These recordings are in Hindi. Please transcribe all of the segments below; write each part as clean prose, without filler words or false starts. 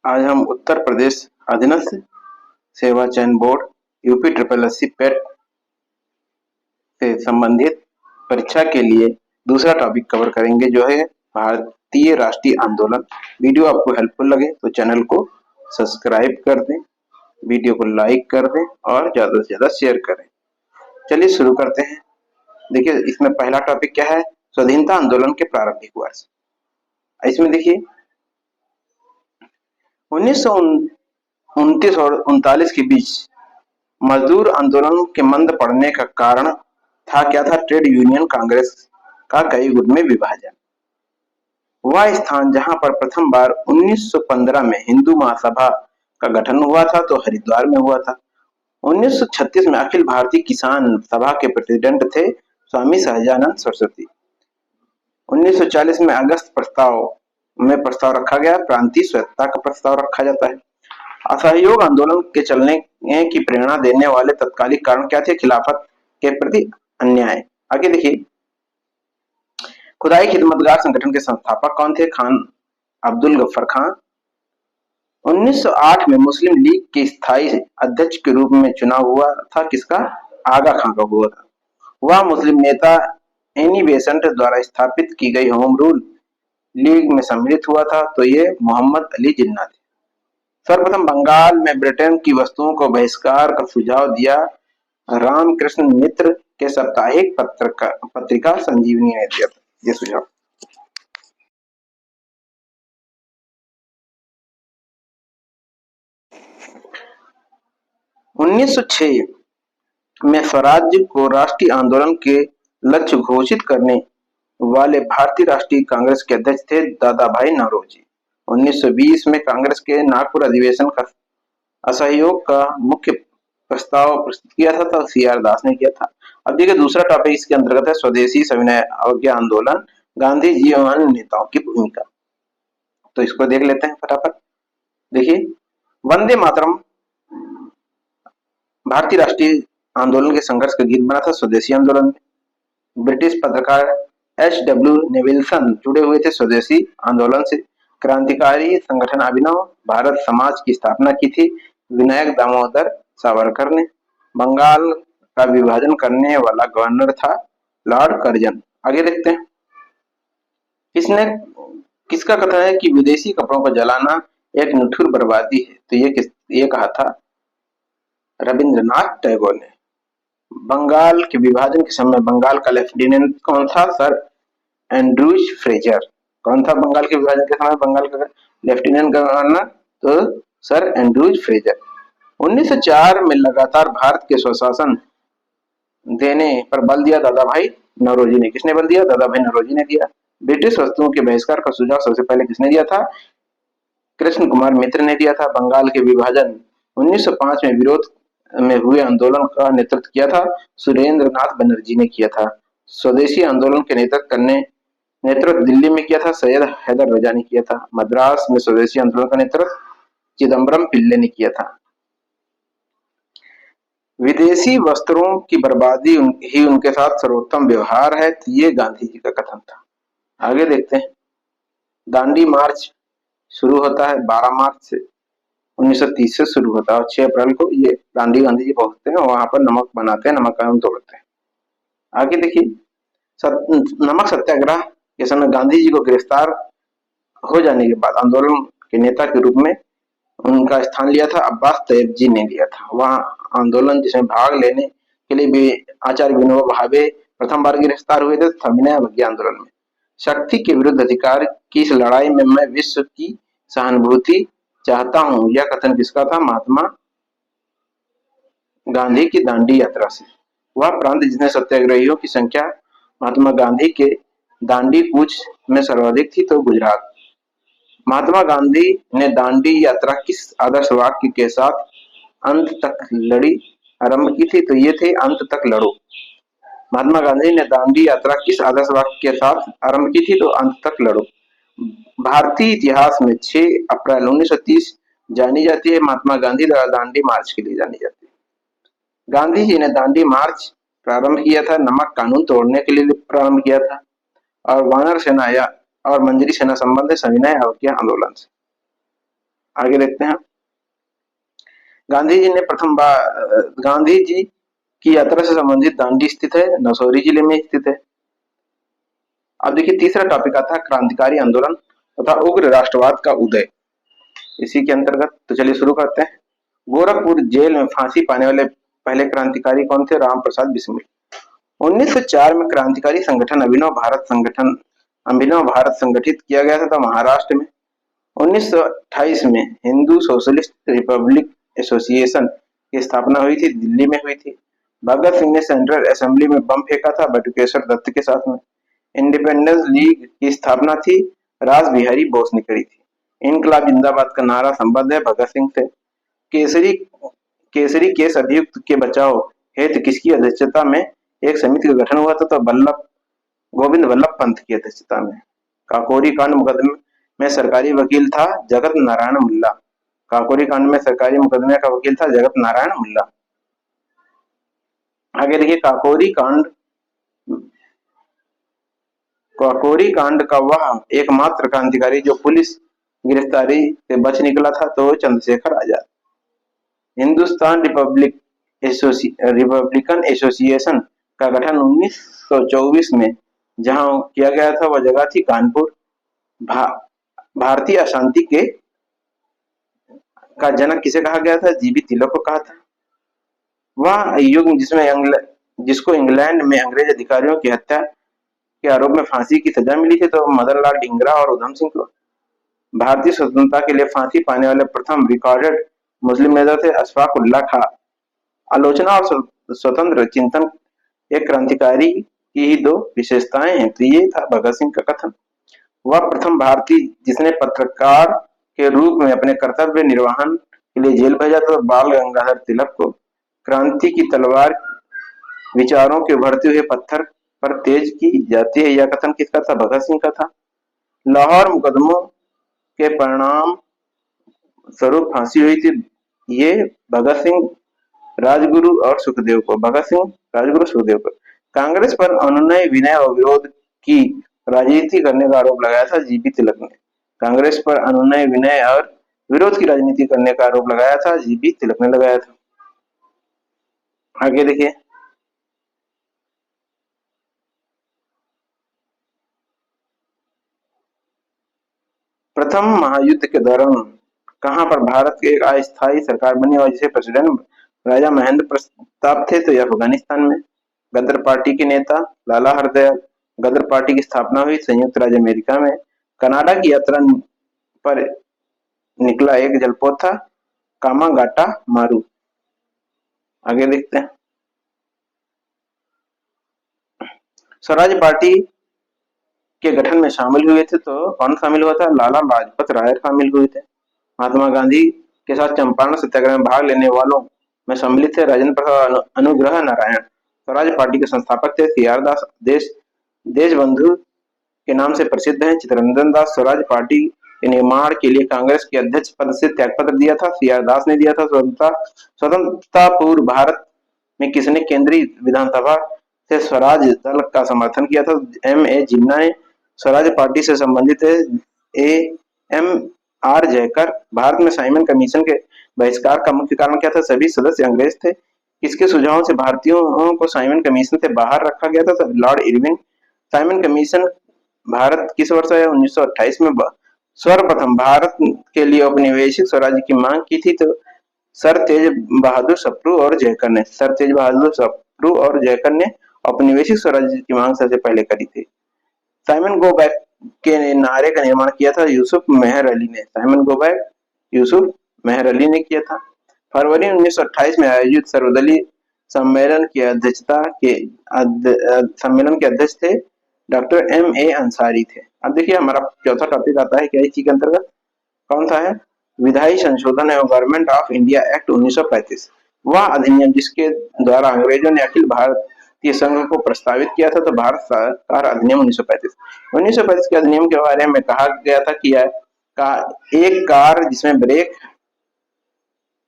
आज हम उत्तर प्रदेश अधीनस्थ सेवा चयन बोर्ड यूपी ट्रिपल एससी पेट से संबंधित परीक्षा के लिए दूसरा टॉपिक कवर करेंगे, जो है भारतीय राष्ट्रीय आंदोलन। वीडियो आपको हेल्पफुल लगे तो चैनल को सब्सक्राइब कर दें, वीडियो को लाइक कर दें और ज़्यादा से ज़्यादा शेयर करें। चलिए शुरू करते हैं। देखिए, इसमें पहला टॉपिक क्या है? स्वाधीनता आंदोलन के प्रारंभिक वर्ष। इसमें देखिए 1929 और 39 के बीच मजदूर आंदोलन के मंद पड़ने का कारण क्या था? ट्रेड यूनियन कांग्रेस का कई गुट में विभाजन। वह स्थान जहां पर प्रथम बार 1915 में हिंदू महासभा का गठन हुआ था, तो हरिद्वार में हुआ था। 1936 में अखिल भारतीय किसान सभा के प्रेसिडेंट थे स्वामी सहजानंद सरस्वती। 1940 में अगस्त प्रस्ताव रखा गया, प्रांतीय स्वायत्तता का प्रस्ताव रखा जाता है। असहयोग आंदोलन के चलने की प्रेरणा देने वाले तत्कालिक कारण क्या थे? खिलाफत के प्रति अन्याय। आगे देखिए, खुदाई खिदमतगार संगठन के संस्थापक कौन थे? खान अब्दुल गफ्फार खान। 1908 में मुस्लिम लीग के स्थायी अध्यक्ष के रूप में चुनाव हुआ था। किसका? आगा खां का हुआ था। वह मुस्लिम नेता एनी बेसेंट द्वारा स्थापित की गई होम रूल लीग में सम्मिलित हुआ था, तो ये मोहम्मद अली जिन्ना थे। सर्वप्रथम बंगाल में ब्रिटेन की वस्तुओं को बहिष्कार का सुझाव दिया रामकृष्ण मित्र के साप्ताहिक पत्रिका संजीवनी ने दिया था ये सुझाव। उन्नीस सौ 6 में स्वराज्य को राष्ट्रीय आंदोलन के लक्ष्य घोषित करने वाले भारतीय राष्ट्रीय कांग्रेस के अध्यक्ष थे दादा भाई नौरोजी। 1920 में कांग्रेस के नागपुर अधिवेशन का असहयोग का मुख्य प्रस्ताव प्रस्तुत किया था, तो सी आर दास ने किया था। अब देखिए, दूसरा टॉपिक इसके अंतर्गत है स्वदेशी सविनय अवज्ञा आंदोलन, गांधी जी और अन्य नेताओं की भूमिका। तो इसको देख लेते हैं फटाफट। देखिए, वंदे मातरम भारतीय राष्ट्रीय आंदोलन के संघर्ष का गीत बना था स्वदेशी आंदोलन में। ब्रिटिश पत्रकार एच.डब्ल्यू. नेविल्सन जुड़े हुए थे स्वदेशी आंदोलन से। क्रांतिकारी संगठन अभिनव भारत समाज की स्थापना की थी विनायक दामोदर सावरकर ने। बंगाल का विभाजन करने वाला गवर्नर था लॉर्ड कर्जन। आगे देखते हैं, किसका कथन है कि विदेशी कपड़ों को जलाना एक निठुर बर्बादी है? तो ये कहा था रविंद्रनाथ टैगोर ने। बंगाल के विभाजन के समय बंगाल का लेफ्टिनेंट कौन था? Sir Andrews Fraser. कौन था बंगाल के विभाजन के समय बंगाल का लेफ्टिनेंट गवर्नर? तो सर एंड्रूज फ्रेजर। 1904 में लगातार भारत के स्वशासन देने पर बल दिया दादा भाई नौरोजी ने। किसने बल दिया? दादा भाई नौरोजी ने दिया। ब्रिटिश वस्तुओं के बहिष्कार का सुझाव सबसे पहले किसने दिया था? कृष्ण कुमार मित्र ने दिया था। बंगाल के विभाजन 1905 में विरोध में हुए आंदोलन का नेतृत्व किया था सुरेंद्र नाथ बनर्जी ने किया था। स्वदेशी आंदोलन के नेतृत्व दिल्ली में किया था सैयद हैदर रजा ने किया था। मद्रास में स्वदेशी आंदोलन का नेतृत्व चिदम्बरम पिल्ले ने किया था। विदेशी वस्त्रों की बर्बादी ही उनके साथ सर्वोत्तम व्यवहार है, तो ये गांधी जी का कथन था। आगे देखते हैं, दांडी मार्च शुरू होता है 12 मार्च से 1930 से शुरू होता है और 6 अप्रैल को ये दांडी गांधी जी पहुंचते हैं, वहां पर नमक बनाते हैं, नमक कानून तोड़ते हैं। आगे देखिए, नमक सत्याग्रह के समय गांधी जी को गिरफ्तार हो जाने के बाद आंदोलन के नेता के रूप में उनका स्थान लिया था अब्बास तैयब जी ने लिया था। वहां आंदोलन जिसमें भाग लेने के लिए भी आचार्य विनोबा भावे प्रथम बार गिरफ्तार हुए थे सविनय अवज्ञा आंदोलन में। शक्ति के विरुद्ध अधिकार की इस लड़ाई में मैं विश्व की सहानुभूति चाहता हूं, यह कथन किसका था? महात्मा गांधी की दांडी यात्रा से। वह प्रांत जिसमें सत्याग्रहियों की संख्या महात्मा गांधी के दांडी कूच में सर्वाधिक थी, तो गुजरात। महात्मा गांधी ने दांडी यात्रा किस आदर्श वाक्य के साथ अंत तक लड़ी आरंभ की थी? तो ये थे अंत तक लड़ो। महात्मा गांधी ने दांडी यात्रा किस आदर्श वाक्य के साथ आरंभ की थी? तो अंत तक लड़ो। भारतीय इतिहास में 6 अप्रैल 1930 जानी जाती है महात्मा गांधी द्वारा दांडी मार्च के लिए जानी जाती है। गांधी जी ने दांडी मार्च प्रारंभ किया था नमक कानून तोड़ने के लिए प्रारंभ किया था और वानर सेना और मंजरी सेना संबंध सविनय अवज्ञा आंदोलन से। आगे देखते हैं। गांधी जी ने प्रथम बार गांधी जी की यात्रा से संबंधित दांडी स्थित है, नसौरी जिले में स्थित है। अब देखिए तीसरा टॉपिक आता है क्रांतिकारी आंदोलन तथा उग्र राष्ट्रवाद का उदय। इसी के अंतर्गत तो चलिए शुरू करते हैं। गोरखपुर जेल में फांसी पाने वाले पहले क्रांतिकारी कौन थे? राम प्रसाद बिस्मिल। 1904 में क्रांतिकारी संगठन अभिनव भारत संगठित किया गया था महाराष्ट्र में। 1928 में हिंदू सोशलिस्ट रिपब्लिक एसोसिएशन की स्थापना हुई थी, दिल्ली में हुई थी। भगत सिंह ने सेंट्रल असेंबली में बम फेंका था बटुकेश्वर दत्त के साथ में। इंडिपेंडेंस लीग की स्थापना थी रास बिहारी बोस ने करी थी। इनकलाब जिंदाबाद का नारा संबद्ध है भगत सिंह से। केसरी केसरी केस अभियुक्त के बचाव हेतु किसकी अध्यक्षता में एक समिति का गठन हुआ था? तो गोविंद वल्लभ पंत की अध्यक्षता में। काकोरी कांड मुकदमे में सरकारी वकील था जगत नारायण मुल्ला। काकोरी कांड में सरकारी मुकदमे का वकील था जगत नारायण मुल्ला। आगे देखिए काकोरी कांड का वह एकमात्र क्रांतिकारी जो पुलिस गिरफ्तारी से बच निकला था तो चंद्रशेखर आजाद। हिंदुस्तान रिपब्लिकन एसोसिएशन का गठन 1924 में जहां किया गया था वह जगह थी कानपुर। भारतीय अशांति के का जनक किसे कहा गया था? जीबी तिलक को कहा था। वह युग जिसको इंग्लैंड में अंग्रेज अधिकारियों की हत्या के आरोप में फांसी की सजा मिली थी तो मदनलाल ढींगरा और उधम सिंह को। भारतीय स्वतंत्रता के लिए फांसी पाने वाले प्रथम रिकॉर्डेड मुस्लिम नेता थे अशफाक उल्लाह खां। आलोचना और स्वतंत्र चिंतन एक क्रांतिकारी की ही दो विशेषताएं हैं, तो ये था भगत सिंह का कथन। वह प्रथम भारतीय जिसने पत्रकार के रूप में अपने कर्तव्य निर्वहन के लिए जेल भेजा था। बाल गंगाधर तिलक को क्रांति की तलवार विचारों के उभरते हुए पत्थर पर तेज की जाती है, यह कथन किसका था? भगत सिंह का था। लाहौर मुकदमों के परिणाम स्वरूप फांसी हुई थी, ये भगत सिंह, राजगुरु और सुखदेव को। भगत सिंह, राजगुरु, सुखदेव को। कांग्रेस पर अनुनय विनय और विरोध की राजनीति करने का आरोप लगाया था जीबी तिलक ने। कांग्रेस पर अनुनय विनय और विरोध की राजनीति करने का आरोप लगाया था जीबी तिलक ने लगाया था। आगे देखिए प्रथम महायुद्ध के दौरान कहां पर भारत की एक अस्थायी सरकार बनी और जिसे प्रेसिडेंट राजा महेंद्र प्रताप थे? तो यह अफगानिस्तान में। गदर पार्टी के नेता लाला हरदयाल। गदर पार्टी की स्थापना हुई संयुक्त राज्य अमेरिका में। कनाडा की यात्रा पर निकला एक जलपोत था कामागाटा मारू। आगे देखते हैं। स्वराज पार्टी के गठन में शामिल हुए थे तो कौन शामिल हुआ था? लाला लाजपत राय शामिल हुए थे। महात्मा गांधी के साथ चंपारण सत्याग्रह में भाग लेने वालों में सम्मिलित थे राजेंद्र प्रसाद अनुग्रह नारायण। स्वराज पार्टी के संस्थापक थे सीआर दास। देशबंधु के नाम से प्रसिद्ध हैं। चित्तरंजन दास। स्वराज पार्टी के निर्माण के लिए कांग्रेस के अध्यक्ष पद से त्यागपत्र दिया था, सीआर दास ने दिया था। स्वतंत्रता पूर्व भारत में किसने केंद्रीय विधानसभा से स्वराज दल का समर्थन किया था? M.A. जिन्ना ने। स्वराज पार्टी से संबंधित A.M.R. जयकर। भारत में साइमन कमीशन के बहिष्कार का मुख्य कारण क्या था? सभी सदस्य अंग्रेज थे। किसके सुझाव से भारतीयों को साइमन कमीशन से बाहर रखा गया था? Lord Irwin. Simon commission Bharat किस वर्ष आया? 1928 में। सर्वप्रथम भारत के लिए औपनिवेशिक स्वराज्य की मांग की थी तो सर तेज बहादुर सप्रू और जयकर ने औपनिवेशिक स्वराज्य की मांग सबसे पहले करी थी। साइमन गो बैक के नारे का निर्माण किया था यूसुफ मेहर अली ने। साइमन गो बैक यूसुफ मेहर अली ने किया था। फरवरी 1928 में आयोजित सर्वदलीय सम्मेलन के अध्यक्ष थे डॉक्टर M.A. अंसारी थे। अब देखिए हमारा चौथा टॉपिक आता है क्या इसी के अंतर्गत? कौन सा है? विधायी संशोधन एवं गवर्नमेंट ऑफ इंडिया एक्ट 1935। वह अधिनियम जिसके द्वारा अंग्रेजों ने अखिल भारतीय संघ को प्रस्तावित किया था तो भारत सरकार अधिनियम 1935 के अधिनियम के बारे में कहा गया था कि एक कार जिसमें ब्रेक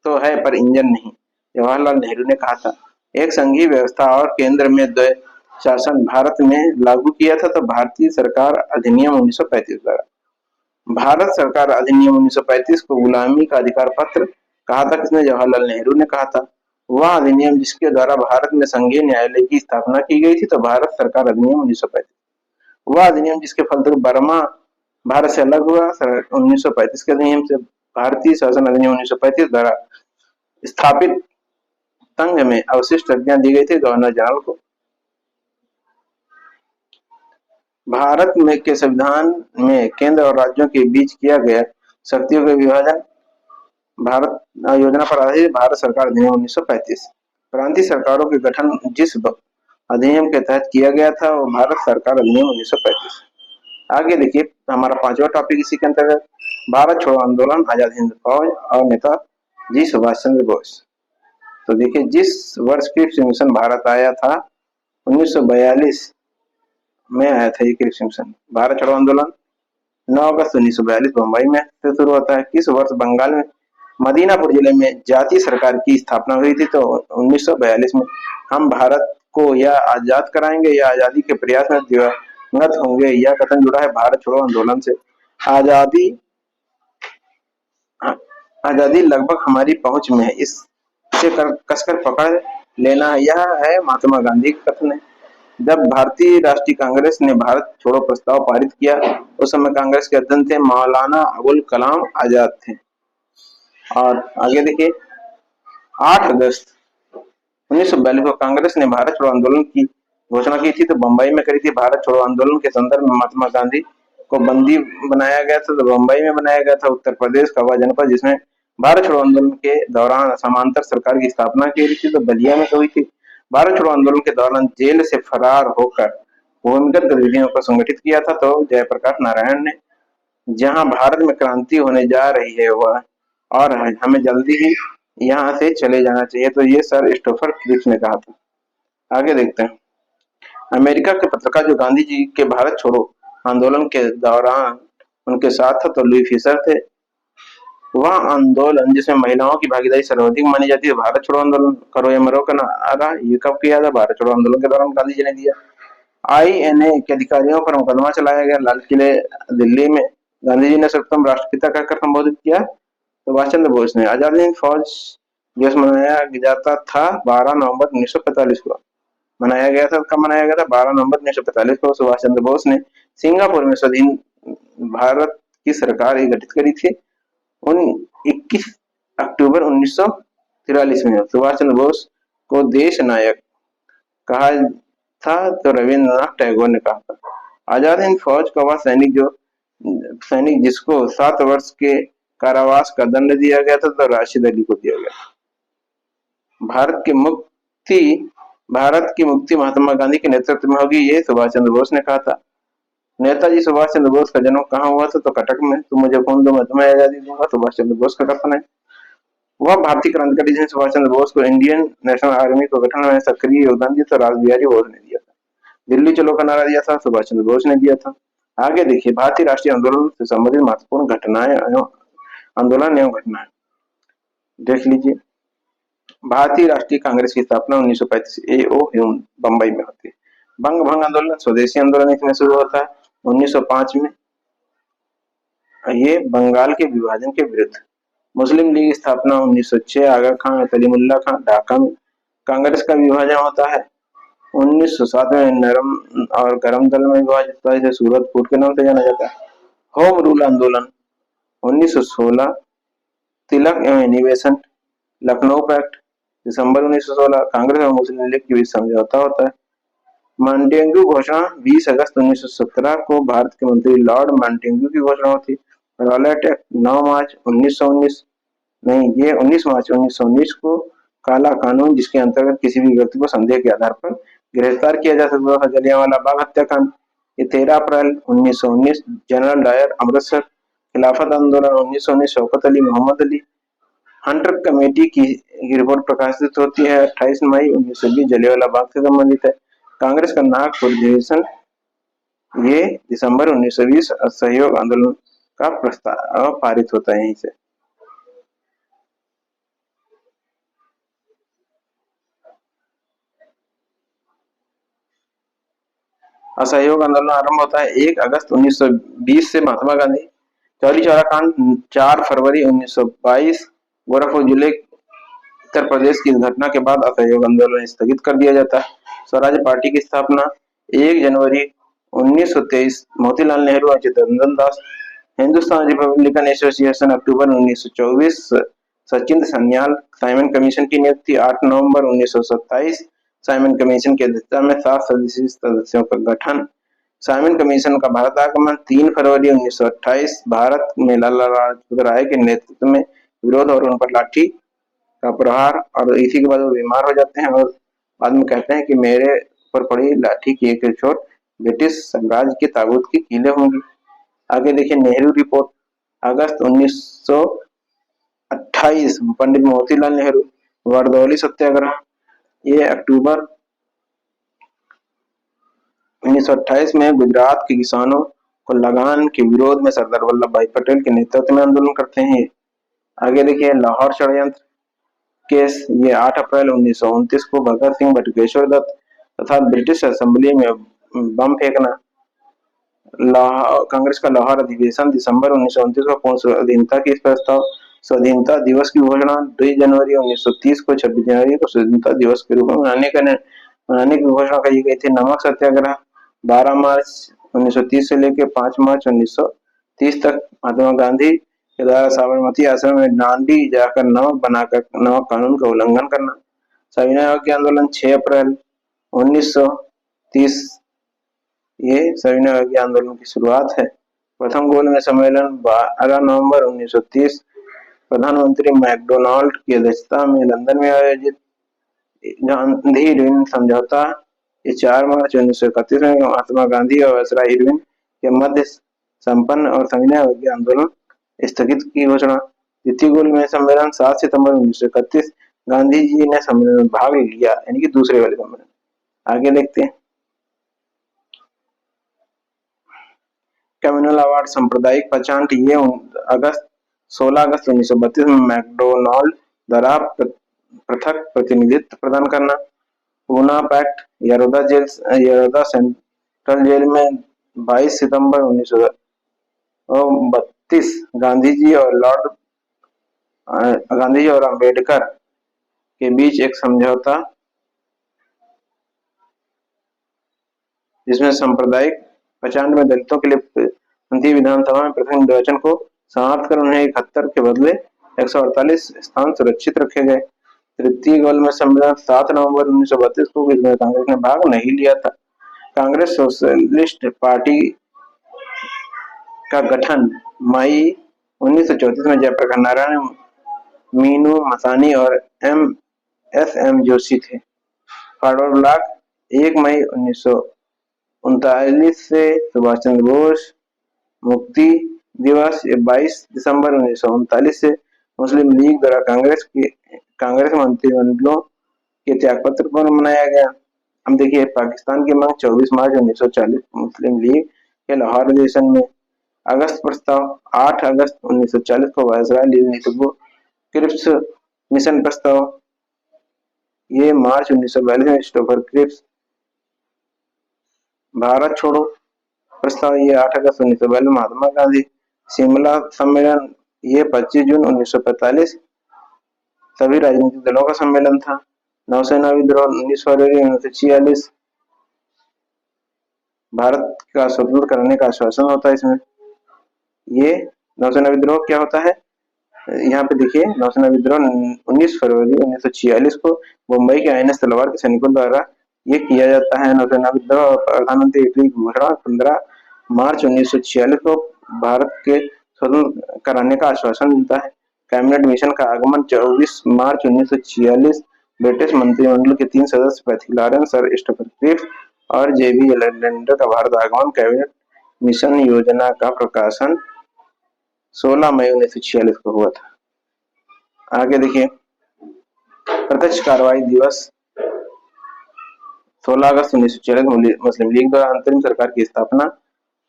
तो है पर इंजन नहीं, जवाहरलाल नेहरू ने कहा था। एक संघीय व्यवस्था और केंद्र में द्वैत शासन भारत में लागू किया था तो भारतीय सरकार अधिनियम 1935 द्वारा। भारत सरकार अधिनियम 1935 को गुलामी का अधिकार पत्र कहा था किसने? जवाहरलाल नेहरू ने कहा था। वह अधिनियम जिसके द्वारा भारत में संघीय न्यायालय की स्थापना की गई थी, तो भारत सरकार अधिनियम 1935। वह अधिनियम जिसके फलस्वरूप बर्मा भारत से अलग हुआ 1935 के अधिनियम से। भारतीय शासन अधिनियम 1935 द्वारा स्थापित संघ में अवशिष्ट शक्तियां दी गई थी गवर्नर जनरल को। भारत में के संविधान में केंद्र और राज्यों के बीच किया गया शक्तियों के विभाजन भारत योजना पर आधारित भारत सरकार अधिनियम 1935। प्रांतीय सरकारों के गठन जिस अधिनियम के तहत किया गया था वो भारत सरकार अधिनियम 1935। आगे देखिए हमारा पांचवा टॉपिक इसी के अंतर्गत भारत छोड़ो आंदोलन, आजाद हिंद फौज और नेता जी सुभाष चंद्र बोस। तो देखिए जिस वर्ष क्रिप्स मिशन भारत आया था 1942 में आया था ये क्रिप्स मिशन। भारत छोड़ो आंदोलन 9 अगस्त 1942 मुंबई में से शुरू होता है। किस वर्ष बंगाल में मदीनापुर जिले में जातीय सरकार की स्थापना हुई थी? तो 1942 में। हम भारत को या आजाद कराएंगे या आजादी के प्रयास में दिवंगत होंगे, यह कथन जुड़ा है भारत छोड़ो आंदोलन से। आजादी आजादी लगभग हमारी पहुंच में है, इसे कसकर पकड़ लेना, यह है महात्मा गांधी का कथन है। जब भारतीय राष्ट्रीय कांग्रेस ने भारत छोड़ो प्रस्ताव पारित किया उस समय कांग्रेस के अध्यक्ष थे मौलाना अबुल कलाम आजाद थे। और आगे देखिए 8 अगस्त 1942 को कांग्रेस ने भारत छोड़ो आंदोलन की घोषणा की थी, तो बंबई में करी थी। भारत छोड़ो आंदोलन के संदर्भ में महात्मा गांधी को बंदी बनाया गया था, तो बंबई में बनाया गया था। उत्तर प्रदेश का वह जनपद जिसमें भारत छोड़ो आंदोलन के दौरान समांतर सरकार की स्थापना की थी, तो बलिया में हुई थी। भारत छोड़ो आंदोलन के दौरान जेल से फरार होकर भूमिगत गतिविधियों को संगठित किया था, तो जयप्रकाश नारायण ने। जहां भारत में क्रांति होने जा रही है वह और हमें जल्दी ही यहाँ से चले जाना चाहिए, तो ये सर क्रिस्टोफर क्रिप्स ने कहा था। आगे देखते हैं अमेरिका के पत्रकार जो गांधी जी के भारत छोड़ो आंदोलन के दौरान उनके साथ था, तो लुई फिशर थे। वह आंदोलन जिसमें महिलाओं की भागीदारी सर्वाधिक मानी जाती है, भारत छोड़ो आंदोलन करो या मरो का नारा ये कब किया था? भारत छोड़ो आंदोलन के दौरान गांधी जी ने दिया। आईएनए के अधिकारियों पर मुकदमा चलाया गया लाल किले दिल्ली में। गांधी जी ने सर्वप्रथम राष्ट्रपिता कहकर संबोधित किया, सुभाष चंद्र बोस ने। आजाद हिंद फौज दिवस मनाया जाता था 12 नवंबर 1945 को। मनाया गया था, कब मनाया गया था? 12 नवंबर 1945 को। सुभाष चंद्र बोस ने सिंगापुर में स्वाधीन भारत की सरकार गठित करी थी। 21 अक्टूबर 1943 में सुभाष चंद्र बोस को देश नायक कहा था, तो रविंद्रनाथ टैगोर ने कहा था। आजाद हिंद फौज का वह सैनिक जिसको 7 वर्ष के कारावास का दंड दिया गया था, तो राशिद अली को दिया गया। भारत की मुक्ति महात्मा गांधी के नेतृत्व में होगी, ये सुभाष चंद्र बोस ने कहा था। नेताजी सुभाष चंद्र बोस का जन्म कहाँ हुआ था? तो कटक में। तुम मुझे खून दो मैं तुम्हें आजादी दूंगा, सुभाष चंद्र बोस का कथन है। वह भारतीय क्रांतिकारी जिसने सुभाष चंद्र बोस को इंडियन नेशनल आर्मी को गठन में सक्रिय योगदान दिया, तो रासबिहारी बोस ने दिया था। दिल्ली चलो का नारा दिया था, सुभाष चंद्र बोस ने दिया था। आगे देखिए भारतीय राष्ट्रीय आंदोलन से संबंधित महत्वपूर्ण घटनाएं आंदोलन एवं घटनाएं देख लीजिए। भारतीय राष्ट्रीय कांग्रेस की स्थापना 1935 एओ बंबई में होती है। बंग भंग आंदोलन स्वदेशी आंदोलन इसमें शुरू होता है 1905 में, ये बंगाल के विभाजन के विरुद्ध। मुस्लिम लीग स्थापना 1906 आगा खान कलीमुल्ला खान ढाका में। कांग्रेस का विभाजन होता है 1907 में नरम और गरम दल में विभाजित होता है, इसे सूरत फूट के नाम से जाना जाता है। होम रूल आंदोलन 1916, तिलक एवं निवेशन, लखनऊ पैक्ट दिसंबर 1916, कांग्रेस और मुस्लिम लीग के बीच समझौता होता है। मॉन्टेग्यू घोषणा 20 अगस्त 1917 को भारत के मंत्री लॉर्ड मॉन्टेग्यू की घोषणा होती। रॉलेट एक्ट 9 मार्च 1919 नहीं ये 19 मार्च 1919 को काला कानून जिसके अंतर्गत किसी भी व्यक्ति को संदेह के आधार पर गिरफ्तार किया जा सकता था। जलियांवाला बाग हत्याकांड ये 13 अप्रैल 1919। General Dyer Amritsar. खिलाफत आंदोलन 1919 शौकत अली मोहम्मद अली। हंटर कमेटी की रिपोर्ट प्रकाशित होती है 28 मई 1920 जलियांवाला बाग से संबंधित है। कांग्रेस का नागपुर अधिवेशन ये दिसंबर 1920 असहयोग आंदोलन का प्रस्ताव पारित होता है यहीं से। असहयोग आंदोलन आरंभ होता है 1 अगस्त 1920 से। महात्मा गांधी चौरी चौरा कांड 4 फरवरी 1922 गोरखपुर जिले उत्तर प्रदेश की इस घटना के बाद असहयोग आंदोलन स्थगित कर दिया जाता है। स्वराज पार्टी की स्थापना 1 जनवरी 1923 मोतीलाल नेहरू और चित्तरंजन दास। हिंदुस्तान रिपब्लिकन एसोसिएशन अक्टूबर 1924 सचिंद्र सन्याल। साइमन कमीशन की नियुक्ति 8 नवंबर 1927। साइमन कमीशन की अध्यक्षता में 7 सदस्यों का गठन। साइमन कमीशन का भारत आगमन 3 फरवरी 1928। भारत में लाला लाजपत राय के नेतृत्व में विरोध और उन पर लाठी का प्रहार, और इसी के बाद वो बीमार हो जाते हैं और बाद में कहते हैं कि मेरे ऊपर पड़ी लाठी की एक चोट ब्रिटिश साम्राज्य के ताबूत की कीलें होंगी। आगे देखिए नेहरू रिपोर्ट। अगस्त 1928 पंडित मोतीलाल नेहरू बरदौली सत्याग्रह। ये अक्टूबर 1928 में गुजरात के किसानों को लगान के विरोध में सरदार वल्लभ भाई पटेल के नेतृत्व में आंदोलन करते हैं। आगे देखिए लाहौर षड्यंत्र केस। ये 8 अप्रैल 1929 को भगत सिंह, बटुकेश्वर दत्त तथा ब्रिटिश असेंबली में बम फेंकना। कांग्रेस का लाहौर अधिवेशन दिसंबर 1929 को पूर्ण स्वाधीनता की प्रस्ताव। स्वाधीनता दिवस की घोषणा 2 जनवरी 1930 को 26 जनवरी को स्वाधीनता दिवस के रूप में मनाने की घोषणा की गई थी। नमक सत्याग्रह 12 मार्च 1930 से लेकर 5 मार्च 1930 तक। महात्मा गांधी के द्वारा साबरमती आश्रम में डांडी जाकर नमक कानून का उल्लंघन करना। सविनय अवज्ञा आंदोलन 6 अप्रैल 1930। ये सविनय अवज्ञा आंदोलन की शुरुआत है। प्रथम गोलमेज सम्मेलन 12 नवंबर 1930 प्रधानमंत्री मैकडोनाल्ड की अध्यक्षता में लंदन में आयोजित। गांधी इरविन समझौता ये 4 मार्च 1931 में महात्मा गांधी और वायसराय इरविन के मध्य संपन्न और सविनय अवज्ञा आंदोलन स्थगित की घोषणा। द्वितीय गोलमेज सम्मेलन 7 सितंबर 1931 गांधी जी ने सम्मेलन में भाग लिया, यानी कि दूसरे वाले सम्मेलन। आगे देखते हैं कम्युनल अवार्ड सांप्रदायिक पहचान। ये 16 अगस्त 1932 में मैकडोनाल्ड द्वारा पृथक प्रतिनिधित्व प्रदान करना। पूना पैक्ट। यरोदा सेंट्रल जेल में 22 सितंबर 1932 गांधी जी और अंबेडकर के बीच एक समझौता, जिसमें सांप्रदायिक पहचान में दलितों के लिए विधानसभा में प्रथम निर्वाचन को समाप्त कर उन्हें 71 के बदले 148 स्थान सुरक्षित रखे गए। तृतीय गोलमेज सम्मेलन 7 नवंबर 1932 को, इसमें कांग्रेस ने भाग नहीं लिया था। कांग्रेस सोशलिस्ट पार्टी का गठन मई 1934 में जयप्रकाश नारायण, मीनू मसानी और एम जोशी थे। फॉरवर्ड ब्लॉक 1 मई 1939 से सुभाष चंद्र बोस मुक्ति दिवस 22 दिसंबर 1939 से मुस्लिम लीग द्वारा कांग्रेस मंत्रिमंडलों के त्यागपत्र पर मनाया गया। हम देखिए पाकिस्तान की मांग 24 मार्च 1940 मुस्लिम लीग के लाहौर अधिवेशन में। अगस्त प्रस्ताव 8 अगस्त 1940 को वायसराय नीतू क्रिप्स मिशन प्रस्ताव। ये मार्च 1942 में स्टोफर क्रिप्स। भारत छोड़ो प्रस्ताव ये 8 अगस्त 1942 महात्मा गांधी। शिमला सम्मेलन ये 25 जून 1945 सभी राजनीतिक दलों का सम्मेलन था। नौसेना विद्रोह 19 फरवरी 1946 भारत का स्वतंत्र कराने का आश्वासन होता है इसमें। ये नौसेना विद्रोह क्या होता है, यहाँ पे देखिए नौसेना विद्रोह 19 फरवरी 1946 को मुंबई के INS तलवार के सैनिकों द्वारा ये किया जाता है। नौसेना विद्रोह प्रधानमंत्री इटली की घोषणा 15 मार्च 1946 को भारत के स्वतंत्र कराने का आश्वासन मिलता है। कैबिनेट मिशन का आगमन 24 मार्च 1946 ब्रिटिश मंत्रिमंडल के 3 सदस्य पैथिक लॉरेंस, सर स्टोफर क्रिप्स और JB अलेक्जेंडर का भारत आगमन। कैबिनेट मिशन योजना का प्रकाशन 16 मई 1946 को हुआ था। आगे देखिए प्रत्यक्ष कार्रवाई दिवस 16 अगस्त 1946 मुस्लिम लीग द्वारा अंतरिम सरकार की स्थापना।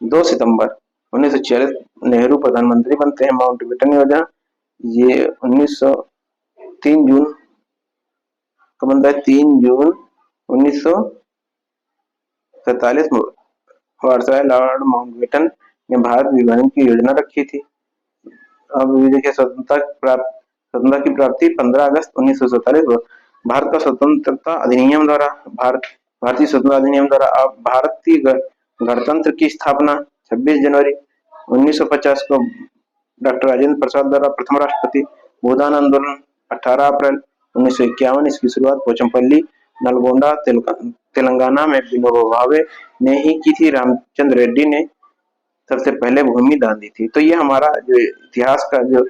2 सितंबर 1946 नेहरू प्रधानमंत्री बनते हैं। माउंटबेटन योजना ये 3 जून को बनता है। 3 जून 1947 वारसाई लॉर्ड माउंटबेटन ने भारत विभाजन की योजना रखी थी। अब ये देखिए स्वतंत्रता की प्राप्ति 15 अगस्त 1947 भारत का स्वतंत्रता अधिनियम द्वारा भारतीय स्वतंत्रता अधिनियम द्वारा अब भारतीय गणतंत्र की स्थापना 26 जनवरी 1950 को डॉक्टर राजेंद्र प्रसाद द्वारा प्रथम राष्ट्रपति। भूदान आंदोलन 18 अप्रैल 1951, इसकी शुरुआत पोचमपल्ली नलगोंडा तेलंगाना में विनोबा भावे ने ही की थी। रामचंद्र रेड्डी ने सबसे पहले भूमि दान दी थी। तो ये हमारा जो इतिहास का जो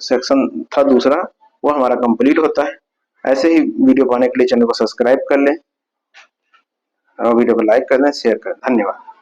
सेक्शन था दूसरा, वो हमारा कंप्लीट होता है। ऐसे ही वीडियो पाने के लिए चैनल को सब्सक्राइब कर लें और वीडियो को लाइक कर दें, शेयर कर दें। धन्यवाद।